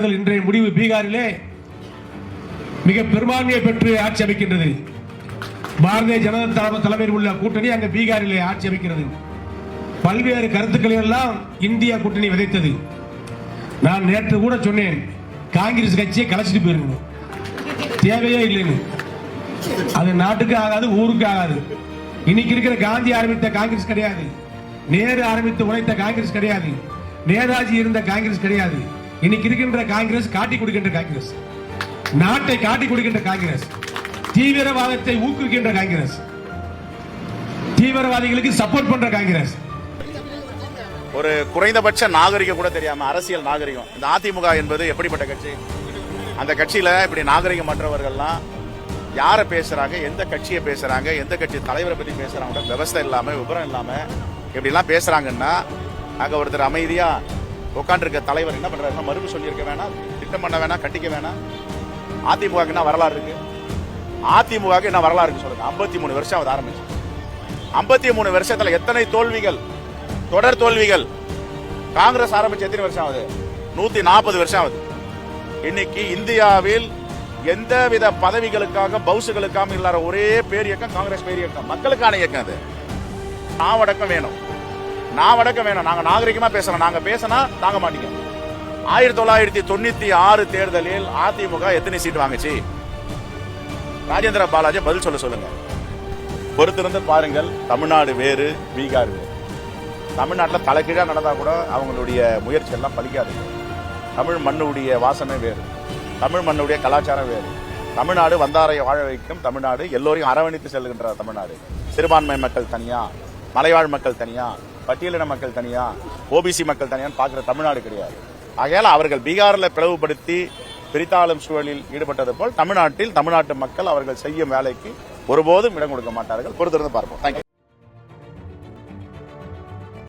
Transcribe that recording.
தேர்தல் இன்றைய முடிவு பீகாரிலே மிக பெரும்பான்மையை பெற்று ஆட்சி அமைக்கின்றது. பாரதிய ஜனதா தலைமையில் உள்ள கூட்டணி அங்கு பீகாரிலே ஆட்சி அமைக்கிறது. பல்வேறு கருத்துக்களை எல்லாம் இந்தியா கூட்டணி விதைத்தது. நான் நேற்று கூட சொன்னேன், காங்கிரஸ் கட்சியை கலைச்சிட்டு போயிருங்க, தேவையே இல்லைன்னு. அது நாட்டுக்கு ஆகாது, ஊருக்கு ஆகாது. இன்னைக்கு இருக்கிற காந்தி ஆரம்பித்த காங்கிரஸ் கிடையாது, நேரு ஆரம்பித்து உழைத்த காங்கிரஸ் கிடையாது, நேதாஜி இருந்த காங்கிரஸ் கிடையாது. இன்னைக்கு இருக்கின்ற காங்கிரஸ் காட்டி கொடுக்கின்ற காங்கிரஸ், நாட்டை காட்டி கொடுக்கின்ற காங்கிரஸ், தீவிரவாதத்தை ஊக்குவிக்கின்ற காங்கிரஸ், தீவிரவாதிகளுக்கு சப்போர்ட் பண்ற காங்கிரஸ். ஒரு குறைந்தபட்ச நாகரிகம் கூட தெரியாம அரசியல் நாகரிகம். இந்த அதிமுக என்பது எப்படிப்பட்ட கட்சி? அந்த கட்சியில இப்படி நாகரிகம் மற்றவர்கள்லாம் யார பேசுறாங்க, எந்த கட்சியை பேசுறாங்க, எந்த கட்சி தலைவரை பத்தி பேசுறாங்க, விவசாயம் இல்லாம விவரம் இல்லாம இப்படி எல்லாம் பேசுறாங்கன்னா, அங்க ஒருத்தர் அமைதியா உட்காந்து இருக்க தலைவர் என்ன பண்றாருன்னா, மறுப்பு சொல்லியிருக்க வேணாம், திட்டம் பண்ண வேணாம், கட்டிக்க வேணாம். அதிமுக என்ன வரலாறு இருக்கு? அதிமுக என்ன வரலாறு இருக்கு சொல்லுங்க. 53 வருஷம் அது ஆரம்பிச்சு, 53 வருஷத்துல எத்தனை தோல்விகள், தொடர் தோல்விகள். காங்கிரஸ் ஆரம்பிச்சு எத்தனை வருஷம் ஆகுது? 140 வருஷம் ஆகுது. இன்னைக்கு இந்தியாவில் எந்தவித பதவிகளுக்காக பவுசுகளுக்காக இல்லாத ஒரே பேர் இயக்கம் காங்கிரஸ் பேர் இயக்கம், மக்களுக்கான இயக்கம். அது நாவடக்கம் வேணும், நாவடக்கம் வேணும். நாங்க நாகரிகமா பேசுறோம், நாங்க பேசினா தாங்க மாட்டீங்க. 1996 தேர்தலில் அதிமுக எத்தனை சீட் வாங்குச்சு? ராஜேந்திர பாலாஜி பதில் சொல்லுங்க. பொறுத்திருந்து பாருங்கள். தமிழ்நாடு வேறு, பீகார் வேறு. தமிழ்நாட்டில் தலைகீழா நடந்தா கூட அவங்களுடைய முயற்சி எல்லாம் பலிக்காது. தமிழ் மண்ணுடைய வாசனை வேறு, தமிழ் மண்ணுடைய கலாச்சாரம் வேறு. தமிழ்நாடு வந்தாரை வாழ வைக்கும் தமிழ்நாடு, எல்லோரையும் அரவணைத்து செல்கின்ற தமிழ்நாடு. சிறுபான்மை மக்கள் தனியா, மலைவாழ் மக்கள் தனியா, பட்டியலின மக்கள் தனியா, ஓபிசி மக்கள் தனியான்னு பார்க்கிற தமிழ்நாடு கிடையாது. ஆகையால் அவர்கள் பீகாரில் பிளவுபடுத்தி பிரித்தாளும் சூழலில் ஈடுபட்டது போல் தமிழ்நாட்டில் தமிழ்நாட்டு மக்கள் அவர்கள் செய்யும் வேலைக்கு ஒருபோதும் இடம் கொடுக்க மாட்டார்கள். பொறுத்திருந்து பார்ப்போம். தேங்க்யூ.